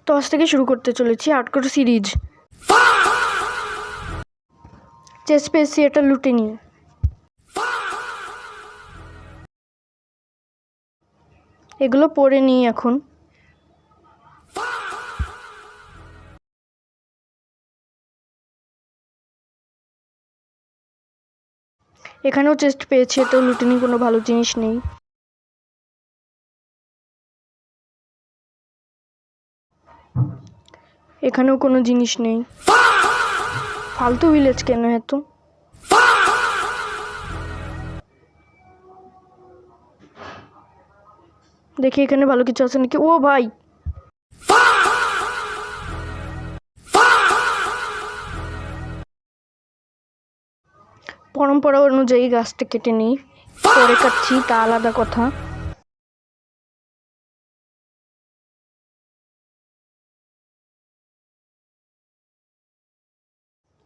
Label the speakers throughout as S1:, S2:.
S1: তো আজ থেকে শুরু করতে চলেছি হার্ডকোর সিরিজ। চেস পেয়েছি, এটা লুটে নিই। এগুলো পরে নিই এখন। এখানেও চেস্ট পেয়েছি, এটাও লুটে নিই, কোনো ভালো জিনিস নেই। এখানেও কোনো জিনিস নেই। ফালতু ভিলেজ কেন এত? দেখি এখানে ভালো কিছু আছে নাকি। ও ভাই, পরম্পরা অনুযায়ী গাছটা কেটে নিই, পরে কাটছি তা আলাদা কথা।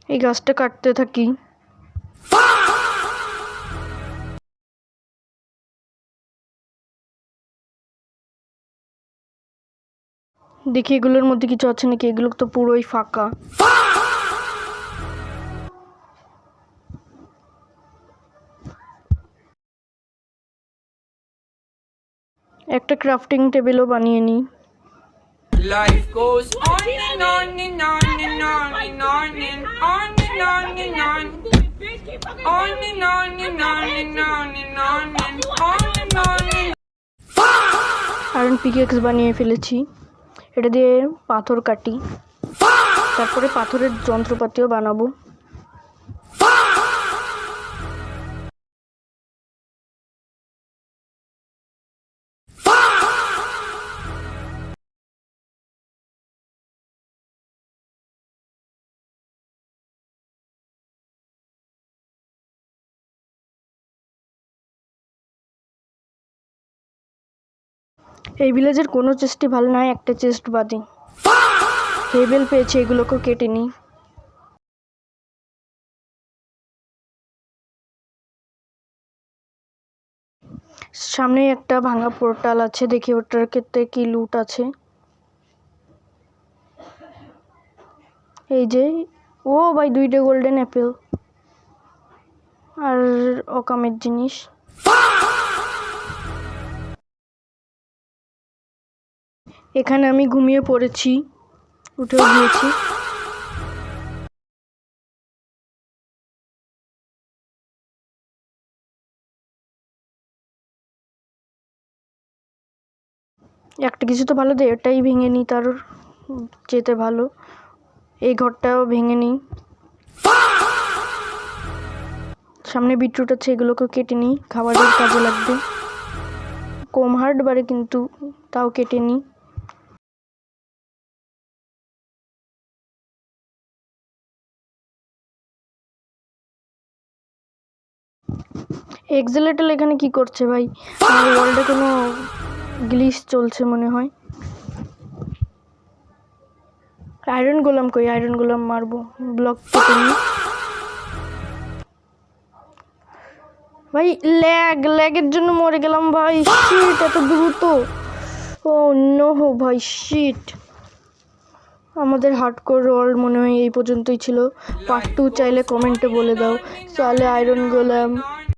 S1: এই গাছটা কাটতে থাকি। দেখি এগুলোর মধ্যে কিছু আছে নাকি। এগুলো তো পুরোই ফাঁকা। একটা ক্রাফটিং টেবিলও বানিয়ে নিই।
S2: Life goes on and on and on and on and on and on and on and on. On and on and on and on and on and on and on and
S1: iron pickaxe বানিয়ে ফেলেছি। এটা দিয়ে পাথর কাটি, তারপরে পাথরের যন্ত্রপাতিও বানাবো। এই ভিলেজের কোনো চেস্টই ভালো নয়, একটা চেস্ট বাদে। হেবেল পেয়েছি, এগুলোকেও কেটে নিই। সামনে একটা ভাঙা পোর্টাল আছে, দেখি ওটার ক্ষেত্রে কি লুট আছে। এই যে, ও ভাই, 2টা গোল্ডেন অ্যাপেল আর অকামের জিনিস। এখানে আমি ঘুমিয়ে পড়েছি, উঠেও গিয়েছি। একটা কিছু তো ভালো দেয়, এটাই ভেঙে নিই, তার যেতে ভালো। এই ঘরটাও ভেঙে নিই। সামনে বিটরুট আছে, এগুলোকেও কেটে নিই, খাবারের কাজে লাগবে। কম হার্ড বাড়ে কিন্তু তাও কেটে নিই। এক্সেলেটেল এখানে কি করছে ভাই? আমার ওয়ার্ল্ডে কোনো গ্লিচ চলছে মনে হয়। আয়রন গোলাম কই? আয়রন গোলাম মারবো। ব্লক কেটে নিই। ভাই ল্যাগের জন্য মরে গেলাম ভাই। শিট, এত দ্রুত! ও নো ভাই, শিট। আমাদের হার্ডকোর ওয়ার্ল্ড মনে হয় এই পর্যন্তই ছিল। পার্ট 2 চাইলে কমেন্টে বলে দাও। তাহলে আয়রন গোলাম